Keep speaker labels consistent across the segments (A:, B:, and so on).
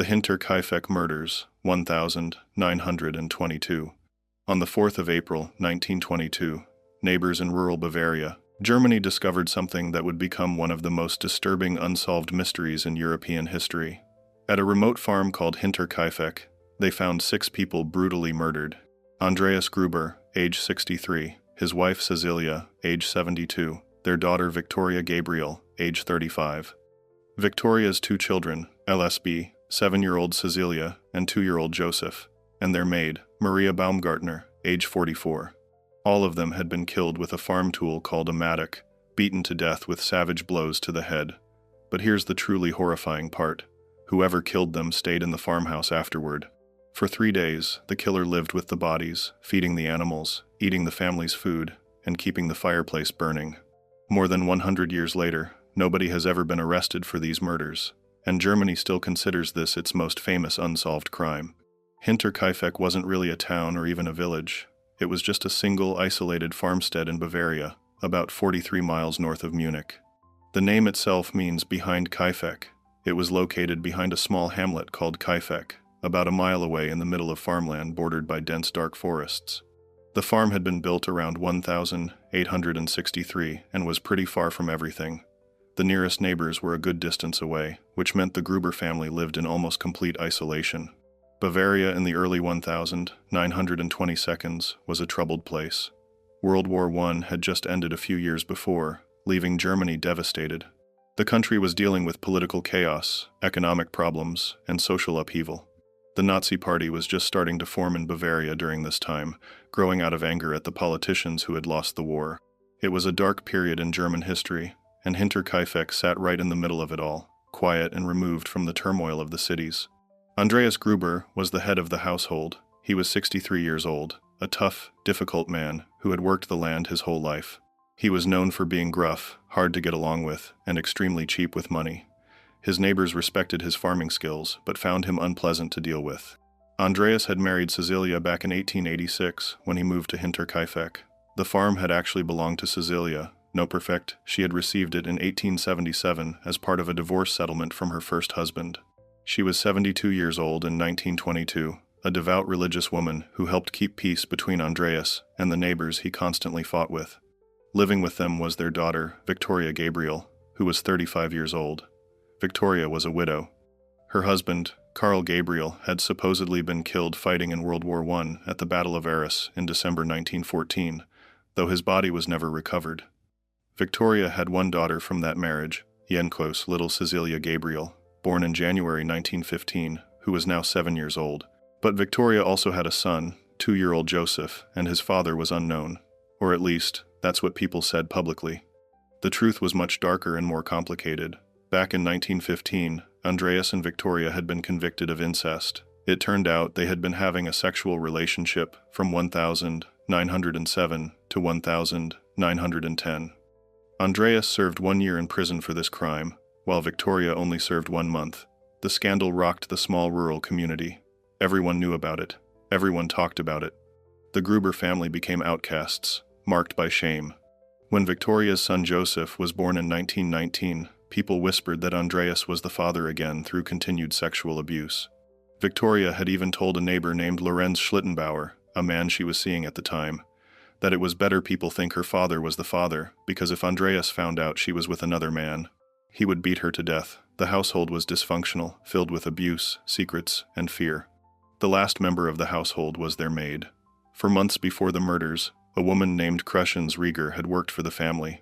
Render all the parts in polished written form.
A: The Hinterkaifeck murders, 1922. On the 4th of April, 1922, neighbors in rural Bavaria, Germany discovered something that would become one of the most disturbing unsolved mysteries in European history. At a remote farm called Hinterkaifeck, they found 6 people brutally murdered. Andreas Gruber, age 63, his wife Cecilia, age 72, their daughter Victoria Gabriel, age 35. Victoria's 2 children, LSB, 7-year-old Cecilia, and 2-year-old Joseph, and their maid, Maria Baumgartner, age 44. All of them had been killed with a farm tool called a mattock, beaten to death with savage blows to the head. But here's the truly horrifying part. Whoever killed them stayed in the farmhouse afterward. For 3 days, the killer lived with the bodies, feeding the animals, eating the family's food, and keeping the fireplace burning. More than 100 years later, nobody has ever been arrested for these murders, and Germany still considers this its most famous unsolved crime. Hinterkaifeck wasn't really a town or even a village. It was just a single, isolated farmstead in Bavaria, about 43 miles north of Munich. The name itself means behind Kaifeck. It was located behind a small hamlet called Kaifeck, about a mile away in the middle of farmland bordered by dense dark forests. The farm had been built around 1863 and was pretty far from everything. The nearest neighbors were a good distance away, which meant the Gruber family lived in almost complete isolation. Bavaria in the early 1922s was a troubled place. World War I had just ended a few years before, leaving Germany devastated. The country was dealing with political chaos, economic problems, and social upheaval. The Nazi Party was just starting to form in Bavaria during this time, growing out of anger at the politicians who had lost the war. It was a dark period in German history, and Hinterkaifeck sat right in the middle of it all, quiet and removed from the turmoil of the cities. Andreas Gruber was the head of the household. He was 63 years old, a tough, difficult man who had worked the land his whole life. He was known for being gruff, hard to get along with, and extremely cheap with money. His neighbors respected his farming skills, but found him unpleasant to deal with. Andreas had married Cecilia back in 1886 when he moved to Hinterkaifeck. The farm had actually belonged to Cecilia. No perfect, she had received it in 1877 as part of a divorce settlement from her first husband. She was 72 years old in 1922, a devout religious woman who helped keep peace between Andreas and the neighbors he constantly fought with. Living with them was their daughter, Victoria Gabriel, who was 35 years old. Victoria was a widow. Her husband, Karl Gabriel, had supposedly been killed fighting in World War I at the Battle of Arras in December 1914, though his body was never recovered. Victoria had one daughter from that marriage, Yenkos, little Cecilia Gabriel, born in January 1915, who was now 7 years old. But Victoria also had a son, 2-year-old Joseph, and his father was unknown. Or at least, that's what people said publicly. The truth was much darker and more complicated. Back in 1915, Andreas and Victoria had been convicted of incest. It turned out they had been having a sexual relationship from 1907 to 1910. Andreas served 1 year in prison for this crime, while Victoria only served 1 month. The scandal rocked the small rural community. Everyone knew about it. Everyone talked about it. The Gruber family became outcasts, marked by shame. When Victoria's son Joseph was born in 1919, people whispered that Andreas was the father again through continued sexual abuse. Victoria had even told a neighbor named Lorenz Schlittenbauer, a man she was seeing at the time, that it was better people think her father was the father, because if Andreas found out she was with another man, he would beat her to death. The household was dysfunctional, filled with abuse, secrets, and fear. The last member of the household was their maid. For months before the murders, a woman named Crushens Rieger had worked for the family.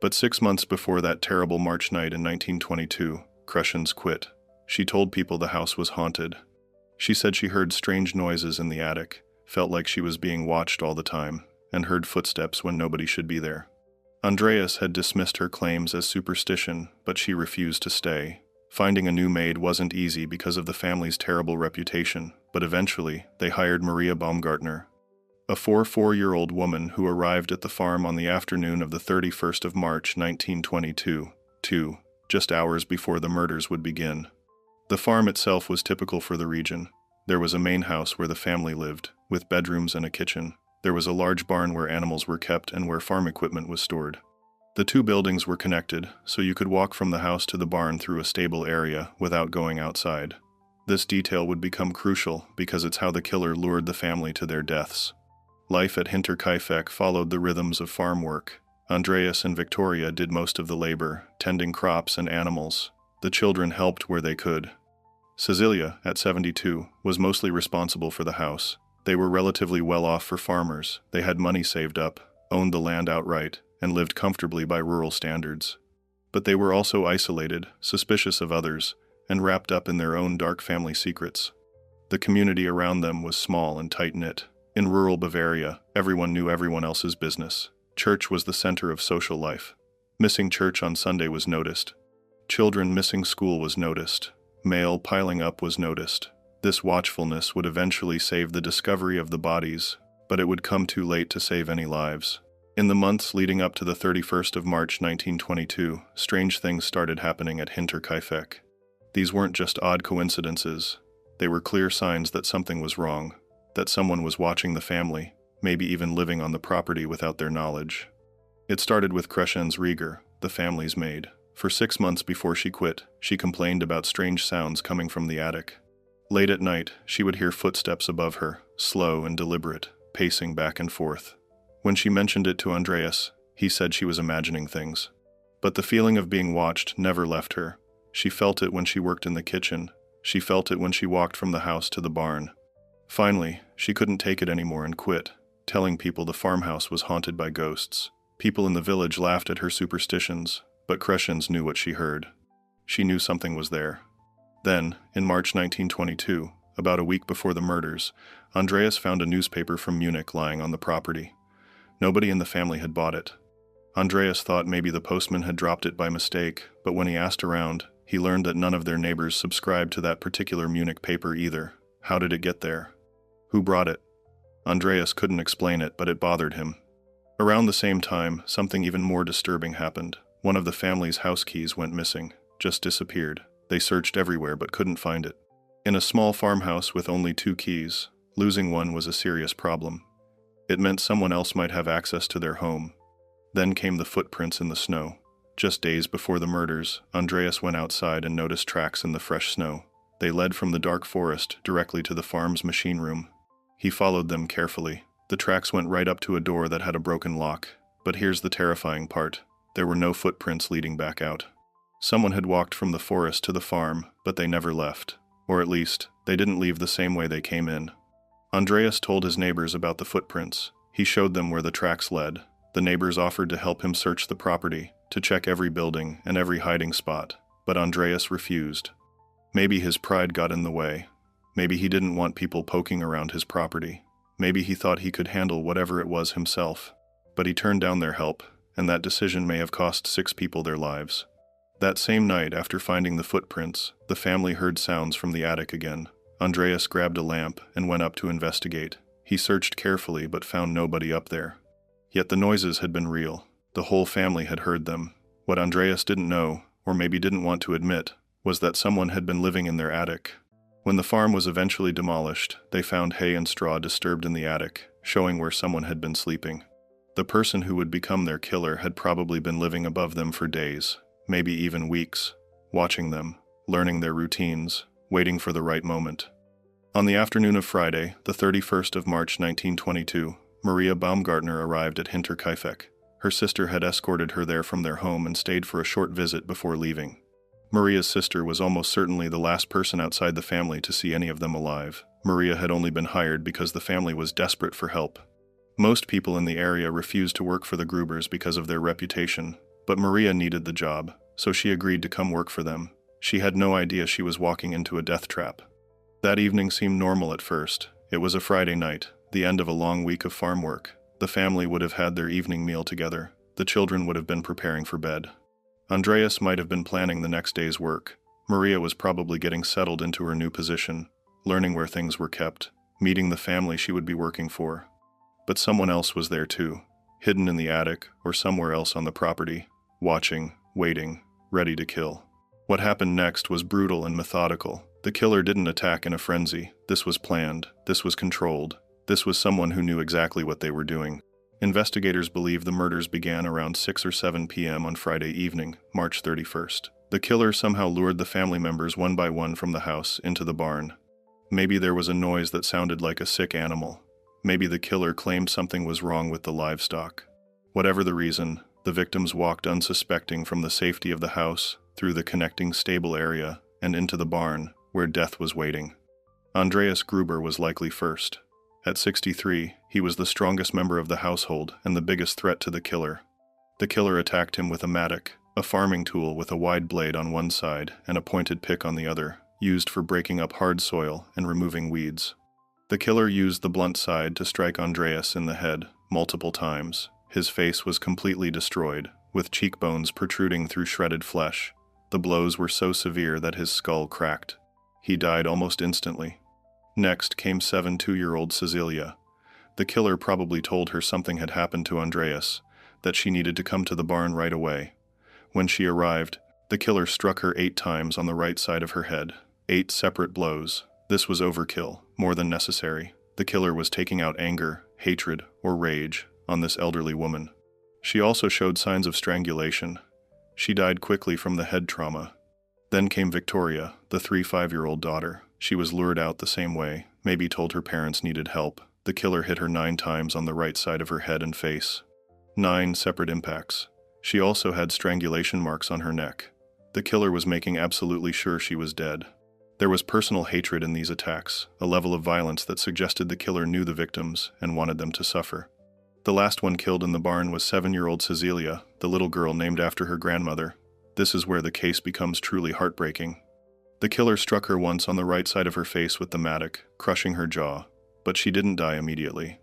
A: But 6 months before that terrible March night in 1922, Crushens quit. She told people the house was haunted. She said she heard strange noises in the attic, felt like she was being watched all the time, and heard footsteps when nobody should be there. Andreas had dismissed her claims as superstition, but she refused to stay. Finding a new maid wasn't easy because of the family's terrible reputation, but eventually they hired Maria Baumgartner, a 44-year-old woman who arrived at the farm on the afternoon of the 31st of March 1922, just hours before the murders would begin. The farm itself was typical for the region. There was a main house where the family lived, with bedrooms and a kitchen. There was a large barn where animals were kept and where farm equipment was stored. The 2 buildings were connected, so you could walk from the house to the barn through a stable area without going outside. This detail would become crucial because it's how the killer lured the family to their deaths. Life at Hinterkaifeck followed the rhythms of farm work. Andreas and Victoria did most of the labor, tending crops and animals. The children helped where they could. Cecilia, at 72, was mostly responsible for the house. They were relatively well off for farmers. They had money saved up, owned the land outright, and lived comfortably by rural standards. But they were also isolated, suspicious of others, and wrapped up in their own dark family secrets. The community around them was small and tight-knit. In rural Bavaria, everyone knew everyone else's business. Church was the center of social life. Missing church on Sunday was noticed. Children missing school was noticed. Mail piling up was noticed. This watchfulness would eventually save the discovery of the bodies, but it would come too late to save any lives. In the months leading up to the 31st of March 1922, strange things started happening at Hinterkaifeck. These weren't just odd coincidences. They were clear signs that something was wrong, that someone was watching the family, maybe even living on the property without their knowledge. It started with Crescens Rieger, the family's maid. For 6 months before she quit, she complained about strange sounds coming from the attic. Late at night, she would hear footsteps above her, slow and deliberate, pacing back and forth. When she mentioned it to Andreas, he said she was imagining things. But the feeling of being watched never left her. She felt it when she worked in the kitchen. She felt it when she walked from the house to the barn. Finally, she couldn't take it anymore and quit, telling people the farmhouse was haunted by ghosts. People in the village laughed at her superstitions, but Crescens knew what she heard. She knew something was there. Then, in March 1922, about a week before the murders, Andreas found a newspaper from Munich lying on the property. Nobody in the family had bought it. Andreas thought maybe the postman had dropped it by mistake, but when he asked around, he learned that none of their neighbors subscribed to that particular Munich paper either. How did it get there? Who brought it? Andreas couldn't explain it, but it bothered him. Around the same time, something even more disturbing happened. One of the family's house keys went missing, just disappeared. They searched everywhere but couldn't find it. In a small farmhouse with only 2 keys, losing one was a serious problem. It meant someone else might have access to their home. Then came the footprints in the snow. Just days before the murders, Andreas went outside and noticed tracks in the fresh snow. They led from the dark forest directly to the farm's machine room. He followed them carefully. The tracks went right up to a door that had a broken lock. But here's the terrifying part. There were no footprints leading back out. Someone had walked from the forest to the farm, but they never left. Or at least, they didn't leave the same way they came in. Andreas told his neighbors about the footprints. He showed them where the tracks led. The neighbors offered to help him search the property, to check every building and every hiding spot, but Andreas refused. Maybe his pride got in the way. Maybe he didn't want people poking around his property. Maybe he thought he could handle whatever it was himself. But he turned down their help, and that decision may have cost 6 people their lives. That same night, after finding the footprints, the family heard sounds from the attic again. Andreas grabbed a lamp and went up to investigate. He searched carefully but found nobody up there. Yet the noises had been real. The whole family had heard them. What Andreas didn't know, or maybe didn't want to admit, was that someone had been living in their attic. When the farm was eventually demolished, they found hay and straw disturbed in the attic, showing where someone had been sleeping. The person who would become their killer had probably been living above them for days, maybe even weeks, watching them, learning their routines, waiting for the right moment. On the afternoon of Friday, the 31st of March 1922, Maria Baumgartner arrived at Hinterkaifeck. Her sister had escorted her there from their home and stayed for a short visit before leaving. Maria's sister was almost certainly the last person outside the family to see any of them alive. Maria had only been hired because the family was desperate for help. Most people in the area refused to work for the Grubers because of their reputation, but Maria needed the job, so she agreed to come work for them. She had no idea she was walking into a death trap. That evening seemed normal at first. It was a Friday night, the end of a long week of farm work. The family would have had their evening meal together. The children would have been preparing for bed. Andreas might have been planning the next day's work. Maria was probably getting settled into her new position, learning where things were kept, meeting the family she would be working for. But someone else was there too, hidden in the attic or somewhere else on the property, watching, waiting, ready to kill. What happened next was brutal and methodical. The killer didn't attack in a frenzy. This was planned. This was controlled. This was someone who knew exactly what they were doing. Investigators believe the murders began around 6 or 7 p.m. on Friday evening, March 31st. The killer somehow lured the family members one by one from the house into the barn. Maybe there was a noise that sounded like a sick animal. Maybe the killer claimed something was wrong with the livestock. Whatever the reason, the victims walked unsuspecting from the safety of the house, through the connecting stable area, and into the barn, where death was waiting. Andreas Gruber was likely first. At 63, he was the strongest member of the household and the biggest threat to the killer. The killer attacked him with a mattock, a farming tool with a wide blade on one side and a pointed pick on the other, used for breaking up hard soil and removing weeds. The killer used the blunt side to strike Andreas in the head multiple times. His face was completely destroyed, with cheekbones protruding through shredded flesh. The blows were so severe that his skull cracked. He died almost instantly. Next came 2-year-old Cecilia. The killer probably told her something had happened to Andreas, that she needed to come to the barn right away. When she arrived, the killer struck her 8 times on the right side of her head. 8 separate blows. This was overkill, more than necessary. The killer was taking out anger, hatred, or rage on this elderly woman. She also showed signs of strangulation. She died quickly from the head trauma. Then came Victoria, the 5-year-old daughter. She was lured out the same way, maybe told her parents needed help. The killer hit her 9 times on the right side of her head and face. 9 separate impacts. She also had strangulation marks on her neck. The killer was making absolutely sure she was dead. There was personal hatred in these attacks, a level of violence that suggested the killer knew the victims and wanted them to suffer. The last one killed in the barn was 7-year-old Cecilia, the little girl named after her grandmother. This is where the case becomes truly heartbreaking. The killer struck her once on the right side of her face with the mattock, crushing her jaw, but she didn't die immediately.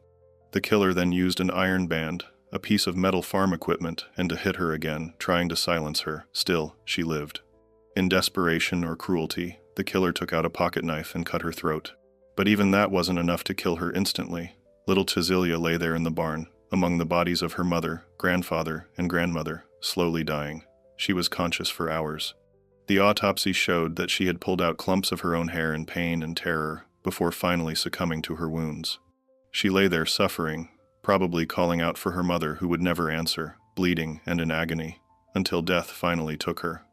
A: The killer then used an iron band, a piece of metal farm equipment, and to hit her again, trying to silence her. Still, she lived. In desperation or cruelty, the killer took out a pocket knife and cut her throat. But even that wasn't enough to kill her instantly. Little Cecilia lay there in the barn, among the bodies of her mother, grandfather, and grandmother, slowly dying. She was conscious for hours. The autopsy showed that she had pulled out clumps of her own hair in pain and terror before finally succumbing to her wounds. She lay there suffering, probably calling out for her mother who would never answer, bleeding and in agony, until death finally took her.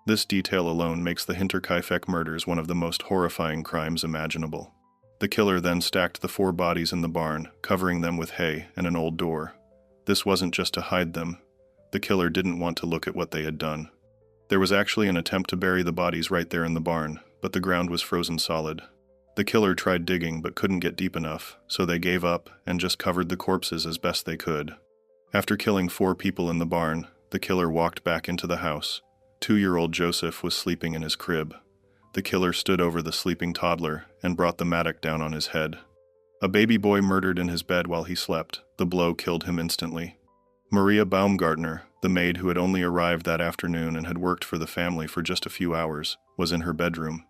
A: This detail alone makes the Hinterkaifeck murders one of the most horrifying crimes imaginable. The killer then stacked the 4 bodies in the barn, covering them with hay and an old door. This wasn't just to hide them. The killer didn't want to look at what they had done. There was actually an attempt to bury the bodies right there in the barn, but the ground was frozen solid. The killer tried digging but couldn't get deep enough, so they gave up and just covered the corpses as best they could. After killing 4 people in the barn, the killer walked back into the house. 2-year-old Joseph was sleeping in his crib. The killer stood over the sleeping toddler and brought the mattock down on his head. A baby boy murdered in his bed while he slept. The blow killed him instantly. Maria Baumgartner, the maid who had only arrived that afternoon and had worked for the family for just a few hours, was in her bedroom.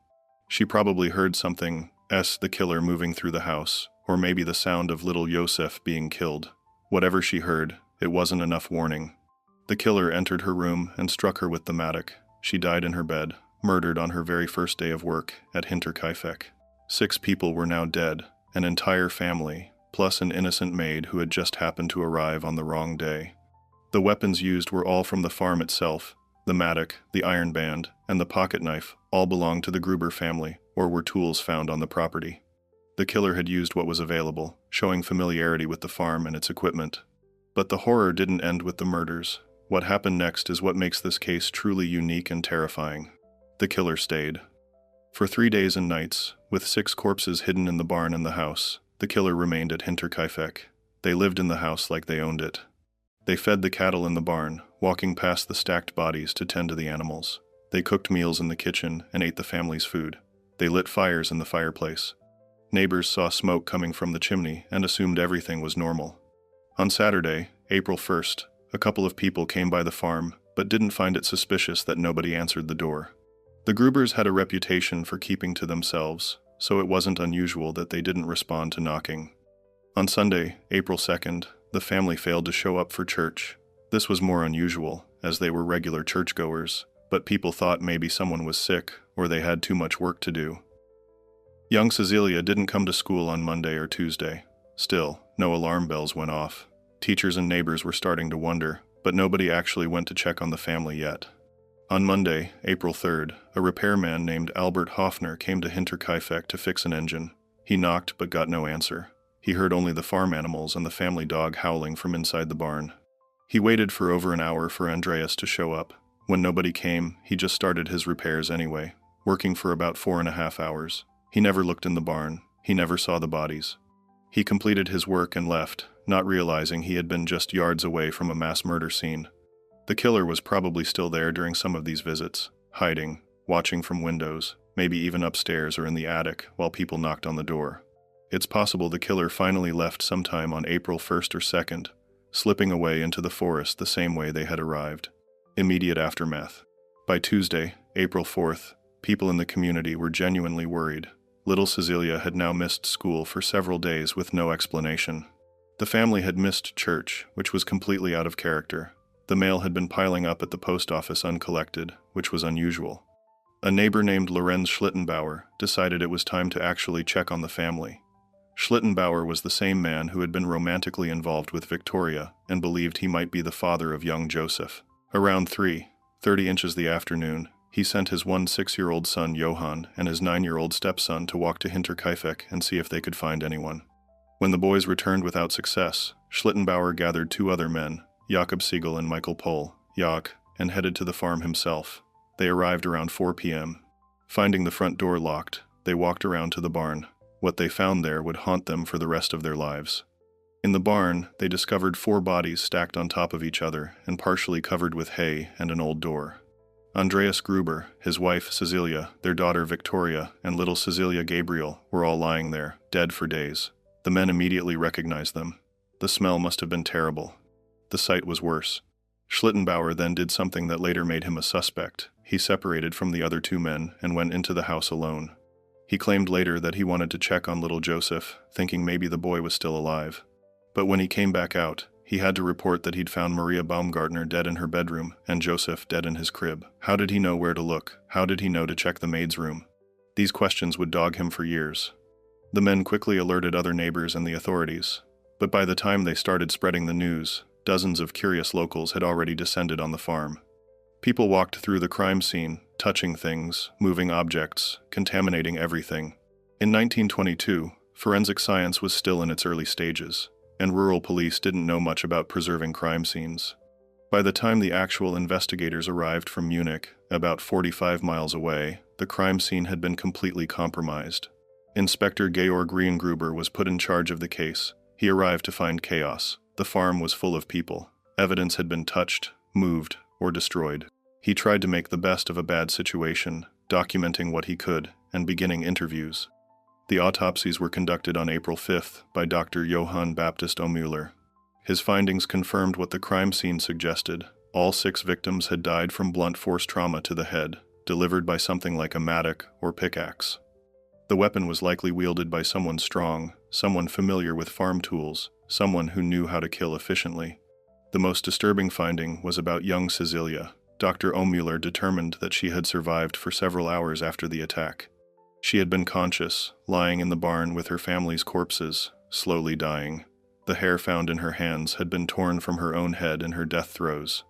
A: She probably heard something, the killer moving through the house, or maybe the sound of little Joseph being killed. Whatever she heard, it wasn't enough warning. The killer entered her room and struck her with the mattock. She died in her bed, murdered on her very first day of work at Hinterkaifeck. 6 people were now dead, an entire family, plus an innocent maid who had just happened to arrive on the wrong day. The weapons used were all from the farm itself. The mattock, the iron band, and the pocket knife all belonged to the Gruber family, or were tools found on the property. The killer had used what was available, showing familiarity with the farm and its equipment. But the horror didn't end with the murders. What happened next is what makes this case truly unique and terrifying. The killer stayed. For 3 days and nights, with 6 corpses hidden in the barn and the house, the killer remained at Hinterkaifeck. They lived in the house like they owned it. They fed the cattle in the barn, walking past the stacked bodies to tend to the animals. They cooked meals in the kitchen and ate the family's food. They lit fires in the fireplace. Neighbors saw smoke coming from the chimney and assumed everything was normal. On Saturday, April 1st, a couple of people came by the farm, but didn't find it suspicious that nobody answered the door. The Grubers had a reputation for keeping to themselves, so it wasn't unusual that they didn't respond to knocking. On Sunday, April 2nd, the family failed to show up for church. This was more unusual, as they were regular churchgoers, but people thought maybe someone was sick or they had too much work to do. Young Cecilia didn't come to school on Monday or Tuesday. Still, no alarm bells went off. Teachers and neighbors were starting to wonder, but nobody actually went to check on the family yet. On Monday, April 3rd, a repairman named Albert Hoffner came to Hinterkaifeck to fix an engine. He knocked but got no answer. He heard only the farm animals and the family dog howling from inside the barn. He waited for over an hour for Andreas to show up. When nobody came, he just started his repairs anyway, working for about 4.5 hours. He never looked in the barn. He never saw the bodies. He completed his work and left, not realizing he had been just yards away from a mass murder scene. The killer was probably still there during some of these visits, hiding, watching from windows, maybe even upstairs or in the attic while people knocked on the door. It's possible the killer finally left sometime on April 1st or 2nd, slipping away into the forest the same way they had arrived. Immediate aftermath. By Tuesday, April 4th, people in the community were genuinely worried. Little Cecilia had now missed school for several days with no explanation. The family had missed church, which was completely out of character. The mail had been piling up at the post office uncollected, which was unusual. A neighbor named Lorenz Schlittenbauer decided it was time to actually check on the family. Schlittenbauer was the same man who had been romantically involved with Victoria and believed he might be the father of young Joseph. Around 3:30 the afternoon, he sent his 6-year-old son Johann and his 9-year-old stepson to walk to Hinterkaifeck and see if they could find anyone. When the boys returned without success, Schlittenbauer gathered 2 other men, Jakob Siegel and Michael Pohl, and headed to the farm himself. They arrived around 4 p.m. Finding the front door locked, they walked around to the barn. What they found there would haunt them for the rest of their lives. In the barn, they discovered 4 bodies stacked on top of each other and partially covered with hay and an old door. Andreas Gruber, his wife Cecilia, their daughter Victoria, and little Cecilia Gabriel were all lying there, dead for days. The men immediately recognized them. The smell must have been terrible. The sight was worse. Schlittenbauer then did something that later made him a suspect. He separated from the other 2 men and went into the house alone. He claimed later that he wanted to check on little Joseph, thinking maybe the boy was still alive. But when he came back out, he had to report that he'd found Maria Baumgartner dead in her bedroom and Joseph dead in his crib. How did he know where to look? How did he know to check the maid's room? These questions would dog him for years. The men quickly alerted other neighbors and the authorities. But by the time they started spreading the news, dozens of curious locals had already descended on the farm. People walked through the crime scene, touching things, moving objects, contaminating everything. In 1922, forensic science was still in its early stages, and rural police didn't know much about preserving crime scenes. By the time the actual investigators arrived from Munich, about 45 miles away, the crime scene had been completely compromised. Inspector Georg Reingruber was put in charge of the case. He arrived to find chaos. The farm was full of people. Evidence had been touched, moved, or destroyed. He tried to make the best of a bad situation, documenting what he could, and beginning interviews. The autopsies were conducted on April 5th by Dr. Johann Baptist Oehmüller. His findings confirmed what the crime scene suggested. All 6 victims had died from blunt force trauma to the head, delivered by something like a mattock or pickaxe. The weapon was likely wielded by someone strong, someone familiar with farm tools, someone who knew how to kill efficiently. The most disturbing finding was about young Cecilia. Dr. Oehmüller determined that she had survived for several hours after the attack. She had been conscious, lying in the barn with her family's corpses, slowly dying. The hair found in her hands had been torn from her own head in her death throes.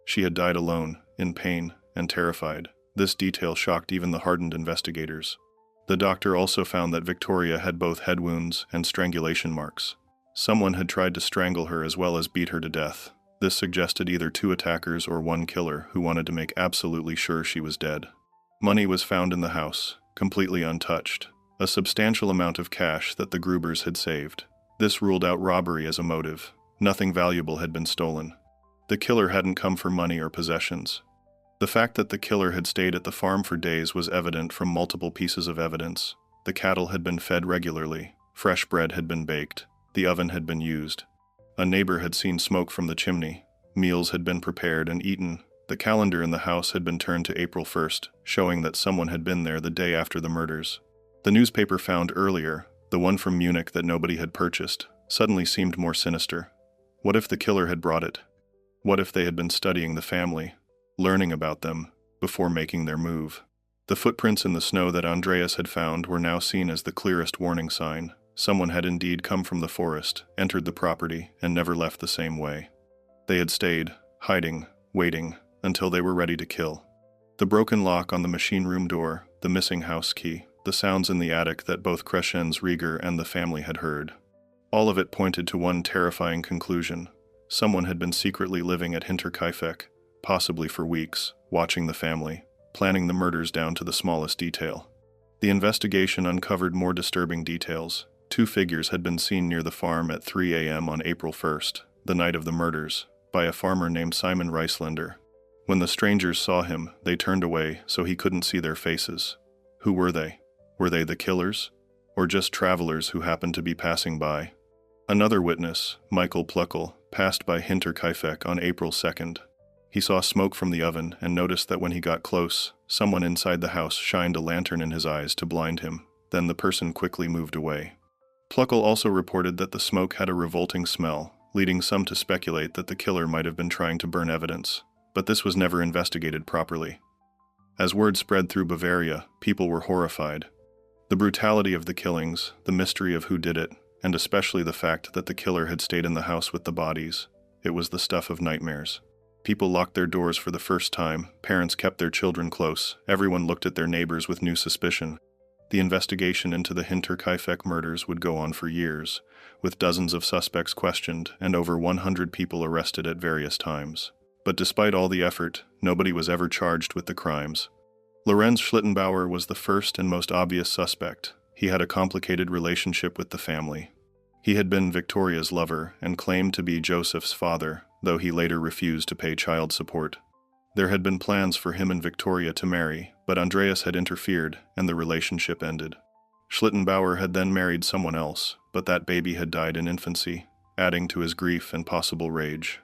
A: She had died alone, in pain, and terrified. This detail shocked even the hardened investigators. The doctor also found that Victoria had both head wounds and strangulation marks. Someone had tried to strangle her as well as beat her to death. This suggested either 2 attackers or 1 killer who wanted to make absolutely sure she was dead. Money was found in the house, completely untouched, a substantial amount of cash that the Grubers had saved. This ruled out robbery as a motive. Nothing valuable had been stolen. The killer hadn't come for money or possessions. The fact that the killer had stayed at the farm for days was evident from multiple pieces of evidence. The cattle had been fed regularly, fresh bread had been baked, the oven had been used. A neighbor had seen smoke from the chimney. Meals had been prepared and eaten. The calendar in the house had been turned to April 1st, showing that someone had been there the day after the murders. The newspaper found earlier, the one from Munich that nobody had purchased, suddenly seemed more sinister. What if the killer had brought it? What if they had been studying the family, learning about them, before making their move? The footprints in the snow that Andreas had found were now seen as the clearest warning sign. Someone had indeed come from the forest, entered the property, and never left the same way. They had stayed, hiding, waiting, until they were ready to kill. The broken lock on the machine room door, the missing house key, the sounds in the attic that both Crescens Rieger and the family had heard. All of it pointed to one terrifying conclusion. Someone had been secretly living at Hinterkaifeck, possibly for weeks, watching the family, planning the murders down to the smallest detail. The investigation uncovered more disturbing details. 2 figures had been seen near the farm at 3 a.m. on April 1st, the night of the murders, by a farmer named Simon Reislander. When the strangers saw him, they turned away so he couldn't see their faces. Who were they? Were they the killers? Or just travelers who happened to be passing by? Another witness, Michael Pluckel, passed by Hinterkaifeck on April 2nd. He saw smoke from the oven and noticed that when he got close, someone inside the house shined a lantern in his eyes to blind him. Then the person quickly moved away. Pluckel also reported that the smoke had a revolting smell, leading some to speculate that the killer might have been trying to burn evidence, but this was never investigated properly. As word spread through Bavaria, people were horrified. The brutality of the killings, the mystery of who did it, and especially the fact that the killer had stayed in the house with the bodies, it was the stuff of nightmares. People locked their doors for the first time, parents kept their children close, everyone looked at their neighbors with new suspicion. The investigation into the Hinterkaifeck murders would go on for years, with dozens of suspects questioned and over 100 people arrested at various times. But despite all the effort, nobody was ever charged with the crimes. Lorenz Schlittenbauer was the first and most obvious suspect. He had a complicated relationship with the family. He had been Victoria's lover and claimed to be Joseph's father, though he later refused to pay child support. There had been plans for him and Victoria to marry, but Andreas had interfered and the relationship ended. Schlittenbauer had then married someone else, but that baby had died in infancy, adding to his grief and possible rage.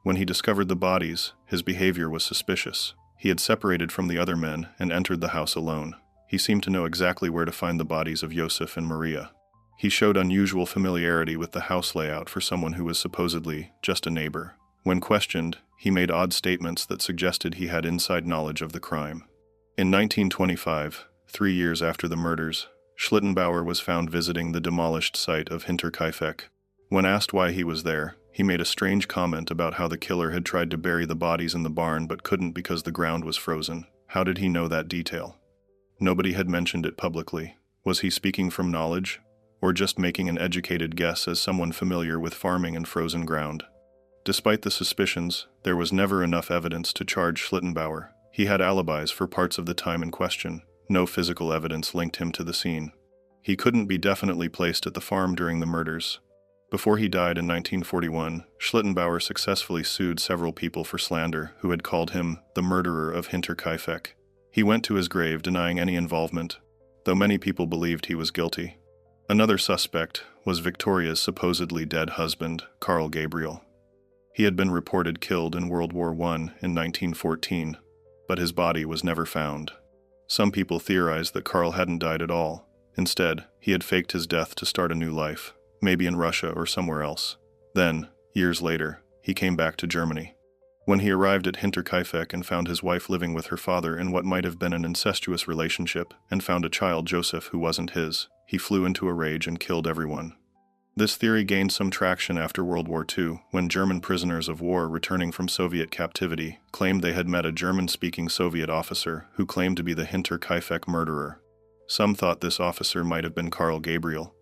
A: When he discovered the bodies, his behavior was suspicious. He had separated from the other men and entered the house alone. He seemed to know exactly where to find the bodies of Josef and Maria. He showed unusual familiarity with the house layout for someone who was supposedly just a neighbor. When questioned, he made odd statements that suggested he had inside knowledge of the crime. In 1925, 3 years after the murders, Schlittenbauer was found visiting the demolished site of Hinterkaifeck. When asked why he was there, he made a strange comment about how the killer had tried to bury the bodies in the barn but couldn't because the ground was frozen. How did he know that detail? Nobody had mentioned it publicly. Was he speaking from knowledge, or just making an educated guess as someone familiar with farming and frozen ground? Despite the suspicions, there was never enough evidence to charge Schlittenbauer. He had alibis for parts of the time in question. No physical evidence linked him to the scene. He couldn't be definitely placed at the farm during the murders. Before he died in 1941, Schlittenbauer successfully sued several people for slander who had called him the murderer of Hinterkaifeck. He went to his grave denying any involvement, though many people believed he was guilty. Another suspect was Victoria's supposedly dead husband, Karl Gabriel. He had been reported killed in World War I in 1914, but his body was never found. Some people theorized that Karl hadn't died at all. Instead, he had faked his death to start a new life, maybe in Russia or somewhere else. Then, years later, he came back to Germany. When he arrived at Hinterkaifeck and found his wife living with her father in what might have been an incestuous relationship and found a child, Joseph, who wasn't his, he flew into a rage and killed everyone. This theory gained some traction after World War II, when German prisoners of war returning from Soviet captivity claimed they had met a German-speaking Soviet officer who claimed to be the Hinterkaifeck murderer. Some thought this officer might have been Karl Gabriel,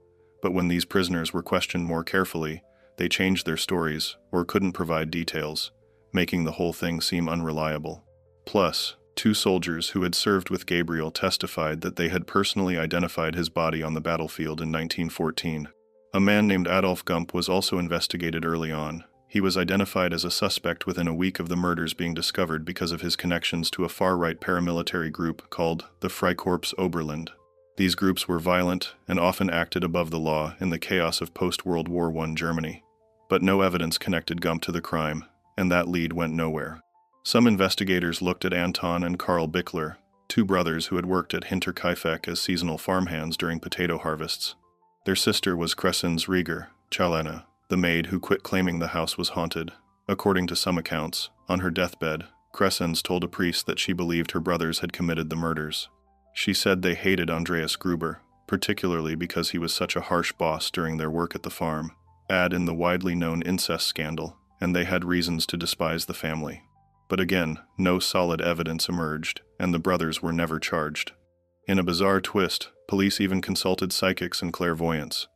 A: but when these prisoners were questioned more carefully, they changed their stories or couldn't provide details, making the whole thing seem unreliable. Plus, 2 soldiers who had served with Gabriel testified that they had personally identified his body on the battlefield in 1914. A man named Adolf Gump was also investigated early on. He was identified as a suspect within a week of the murders being discovered because of his connections to a far-right paramilitary group called the Freikorps Oberland. These groups were violent and often acted above the law in the chaos of post-World War I Germany. But no evidence connected Gump to the crime, and that lead went nowhere. Some investigators looked at Anton and Karl Bickler, 2 brothers who had worked at Hinterkaifeck as seasonal farmhands during potato harvests. Their sister was Crescens Rieger, Chalena, the maid who quit claiming the house was haunted. According to some accounts, on her deathbed, Crescens told a priest that she believed her brothers had committed the murders. She said they hated Andreas Gruber, particularly because he was such a harsh boss during their work at the farm. Add in the widely known incest scandal, and they had reasons to despise the family. But again, no solid evidence emerged, and the brothers were never charged. In a bizarre twist, police even consulted psychics and clairvoyants.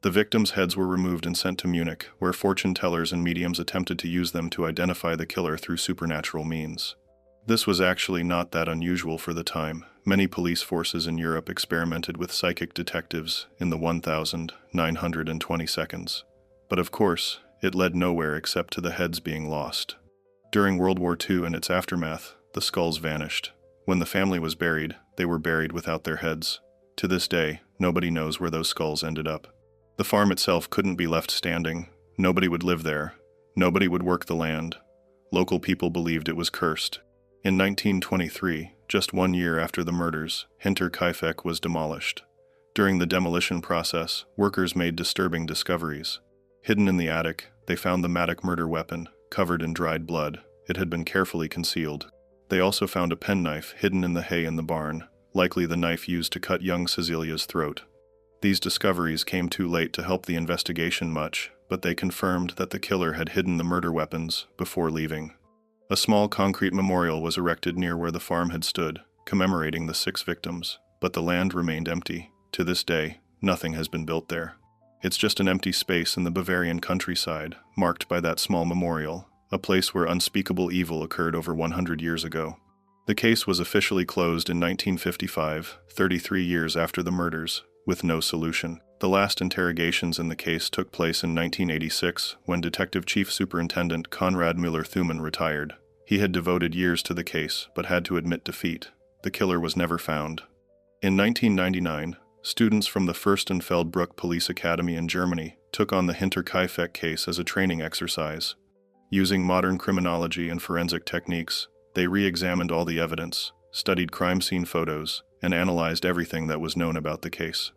A: The victims' heads were removed and sent to Munich, where fortune tellers and mediums attempted to use them to identify the killer through supernatural means. This was actually not that unusual for the time. Many police forces in Europe experimented with psychic detectives in the 1,920 seconds. But of course, it led nowhere except to the heads being lost. During World War II and its aftermath, the skulls vanished. When the family was buried, they were buried without their heads. To this day, nobody knows where those skulls ended up. The farm itself couldn't be left standing. Nobody would live there. Nobody would work the land. Local people believed it was cursed. In 1923, just 1 year after the murders, Hinterkaifeck was demolished. During the demolition process, workers made disturbing discoveries. Hidden in the attic, they found the Massacres murder weapon, covered in dried blood. It had been carefully concealed. They also found a penknife hidden in the hay in the barn, likely the knife used to cut young Cecilia's throat. These discoveries came too late to help the investigation much, but they confirmed that the killer had hidden the murder weapons before leaving. A small concrete memorial was erected near where the farm had stood, commemorating the 6 victims, but the land remained empty. To this day, nothing has been built there. It's just an empty space in the Bavarian countryside, marked by that small memorial, a place where unspeakable evil occurred over 100 years ago. The case was officially closed in 1955, 33 years after the murders, with no solution. The last interrogations in the case took place in 1986, when Detective Chief Superintendent Konrad Müller-Thumann retired. He had devoted years to the case, but had to admit defeat. The killer was never found. In 1999, students from the Fürstenfeldbruck Police Academy in Germany took on the Hinterkaifeck case as a training exercise. Using modern criminology and forensic techniques, they re-examined all the evidence, studied crime scene photos, and analyzed everything that was known about the case.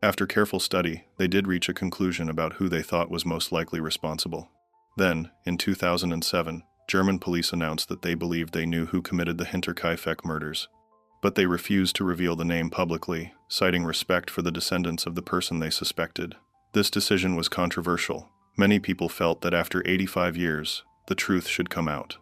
A: After careful study, they did reach a conclusion about who they thought was most likely responsible. Then, in 2007, German police announced that they believed they knew who committed the Hinterkaifeck murders. But they refused to reveal the name publicly, citing respect for the descendants of the person they suspected. This decision was controversial. Many people felt that after 85 years, the truth should come out.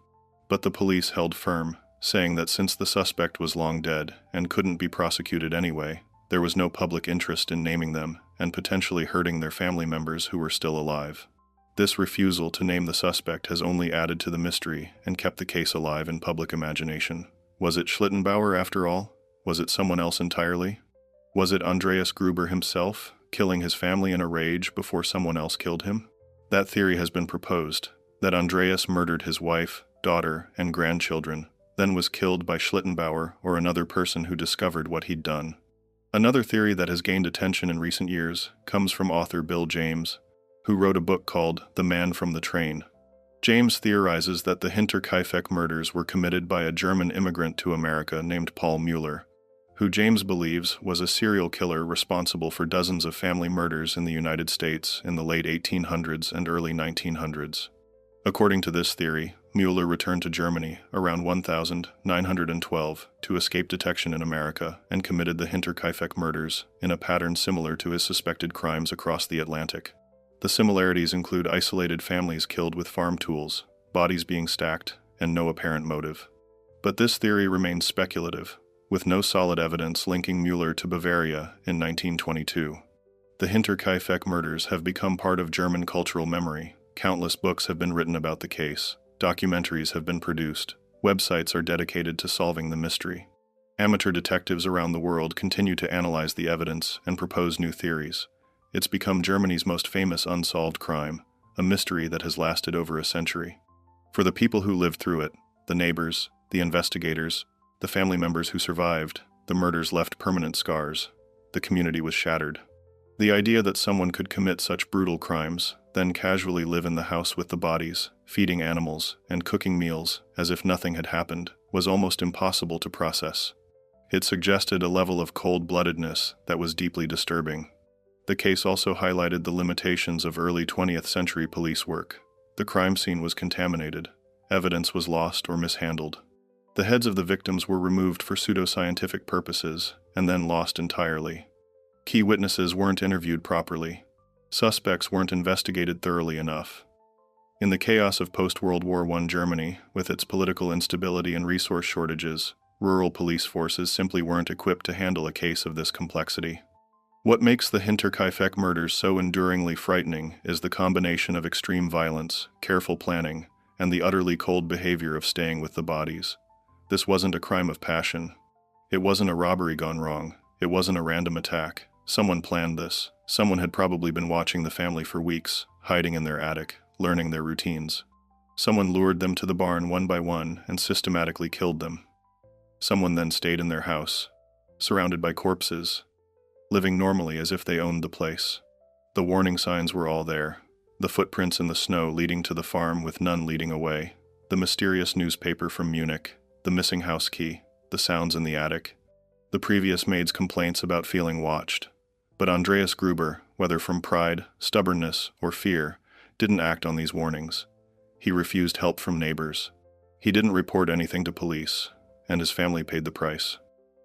A: But the police held firm, saying that since the suspect was long dead and couldn't be prosecuted anyway, there was no public interest in naming them and potentially hurting their family members who were still alive. This refusal to name the suspect has only added to the mystery and kept the case alive in public imagination. Was it Schlittenbauer after all? Was it someone else entirely? Was it Andreas Gruber himself, killing his family in a rage before someone else killed him? That theory has been proposed, that Andreas murdered his wife, daughter, and grandchildren, then was killed by Schlittenbauer or another person who discovered what he'd done. Another theory that has gained attention in recent years comes from author Bill James, who wrote a book called The Man from the Train. James theorizes that the Hinterkaifeck murders were committed by a German immigrant to America named Paul Mueller, who James believes was a serial killer responsible for dozens of family murders in the United States in the late 1800s and early 1900s. According to this theory, Mueller returned to Germany around 1912 to escape detection in America and committed the Hinterkaifeck murders in a pattern similar to his suspected crimes across the Atlantic. The similarities include isolated families killed with farm tools, bodies being stacked, and no apparent motive. But this theory remains speculative, with no solid evidence linking Mueller to Bavaria in 1922. The Hinterkaifeck murders have become part of German cultural memory. Countless books have been written about the case. Documentaries have been produced. Websites are dedicated to solving the mystery. Amateur detectives around the world continue to analyze the evidence and propose new theories. It's become Germany's most famous unsolved crime, a mystery that has lasted over a century. For the people who lived through it, the neighbors, the investigators, the family members who survived, the murders left permanent scars. The community was shattered. The idea that someone could commit such brutal crimes, then casually live in the house with the bodies, feeding animals, and cooking meals as if nothing had happened, was almost impossible to process. It suggested a level of cold-bloodedness that was deeply disturbing. The case also highlighted the limitations of early 20th century police work. The crime scene was contaminated. Evidence was lost or mishandled. The heads of the victims were removed for pseudoscientific purposes and then lost entirely. Key witnesses weren't interviewed properly. Suspects weren't investigated thoroughly enough. In the chaos of post-World War I Germany, with its political instability and resource shortages, rural police forces simply weren't equipped to handle a case of this complexity. What makes the Hinterkaifeck murders so enduringly frightening is the combination of extreme violence, careful planning, and the utterly cold behavior of staying with the bodies. This wasn't a crime of passion. It wasn't a robbery gone wrong. It wasn't a random attack. Someone planned this. Someone had probably been watching the family for weeks, hiding in their attic, learning their routines. Someone lured them to the barn one by one and systematically killed them. Someone then stayed in their house, surrounded by corpses, living normally as if they owned the place. The warning signs were all there. The footprints in the snow leading to the farm with none leading away. The mysterious newspaper from Munich. The missing house key. The sounds in the attic. The previous maid's complaints about feeling watched. But Andreas Gruber, whether from pride, stubbornness, or fear, didn't act on these warnings. He refused help from neighbors. He didn't report anything to police, and his family paid the price.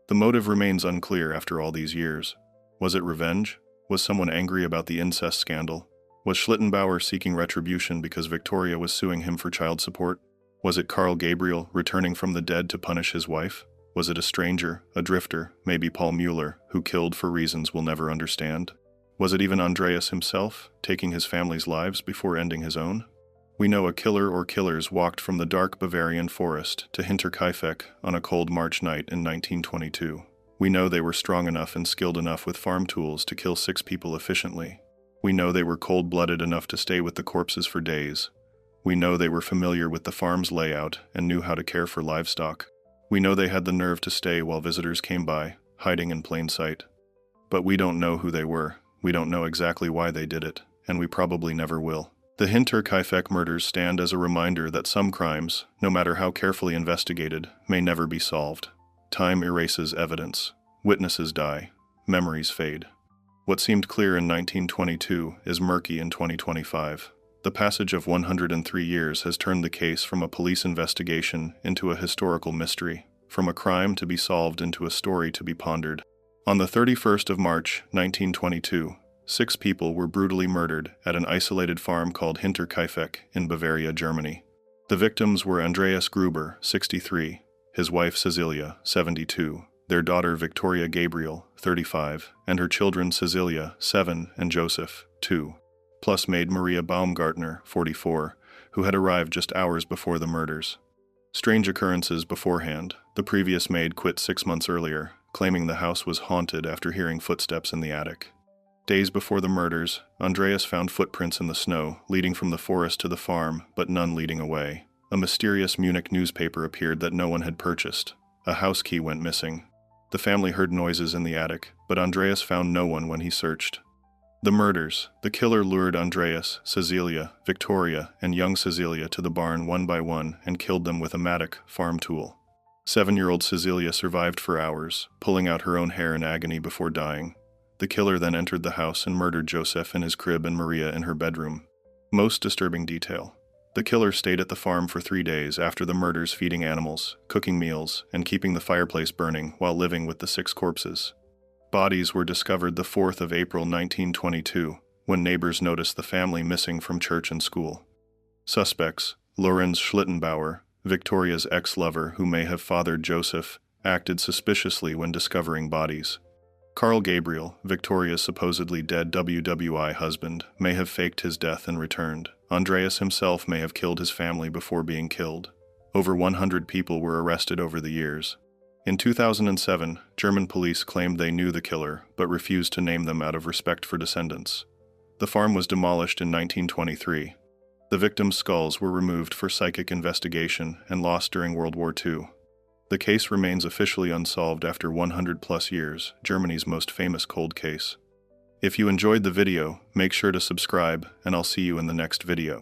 A: The motive remains unclear after all these years. Was it revenge? Was someone angry about the incest scandal? Was Schlittenbauer seeking retribution because Victoria was suing him for child support? Was it Karl Gabriel returning from the dead to punish his wife? Was it a stranger, a drifter, maybe Paul Mueller, who killed for reasons we'll never understand? Was it even Andreas himself, taking his family's lives before ending his own? We know a killer or killers walked from the dark Bavarian forest to Hinterkaifeck on a cold March night in 1922. We know they were strong enough and skilled enough with farm tools to kill 6 people efficiently. We know they were cold-blooded enough to stay with the corpses for days. We know they were familiar with the farm's layout and knew how to care for livestock. We know they had the nerve to stay while visitors came by, hiding in plain sight. But we don't know who they were. We don't know exactly why they did it, and we probably never will. The Hinterkaifeck murders stand as a reminder that some crimes, no matter how carefully investigated, may never be solved. Time erases evidence. Witnesses die. Memories fade. What seemed clear in 1922 is murky in 2025. The passage of 103 years has turned the case from a police investigation into a historical mystery, from a crime to be solved into a story to be pondered. On the 31st of March, 1922, 6 people were brutally murdered at an isolated farm called Hinterkaifeck in Bavaria, Germany. The victims were Andreas Gruber, 63, his wife Cecilia, 72, their daughter Victoria Gabriel, 35, and her children Cecilia, 7, and Joseph, 2. Plus maid Maria Baumgartner, 44, who had arrived just hours before the murders. Strange occurrences beforehand. The previous maid quit 6 months earlier, claiming the house was haunted after hearing footsteps in the attic. Days before the murders, Andreas found footprints in the snow, leading from the forest to the farm, but none leading away. A mysterious Munich newspaper appeared that no one had purchased. A house key went missing. The family heard noises in the attic, but Andreas found no one when he searched. The murders. The killer lured Andreas, Cecilia, Victoria, and young Cecilia to the barn one by one and killed them with a mattock farm tool. 7-year-old Cecilia survived for hours, pulling out her own hair in agony before dying. The killer then entered the house and murdered Joseph in his crib and Maria in her bedroom. Most disturbing detail. The killer stayed at the farm for 3 days after the murders, feeding animals, cooking meals, and keeping the fireplace burning while living with the 6 corpses. Bodies were discovered the 4th of April 1922, when neighbors noticed the family missing from church and school. Suspects: Lorenz Schlittenbauer, Victoria's ex-lover who may have fathered Joseph, acted suspiciously when discovering bodies. Karl Gabriel, Victoria's supposedly dead WWI husband, may have faked his death and returned. Andreas himself may have killed his family before being killed. Over 100 people were arrested over the years. In 2007, German police claimed they knew the killer, but refused to name them out of respect for descendants. The farm was demolished in 1923. The victims' skulls were removed for psychic investigation and lost during World War II. The case remains officially unsolved after 100+ years, Germany's most famous cold case. If you enjoyed the video, make sure to subscribe, and I'll see you in the next video.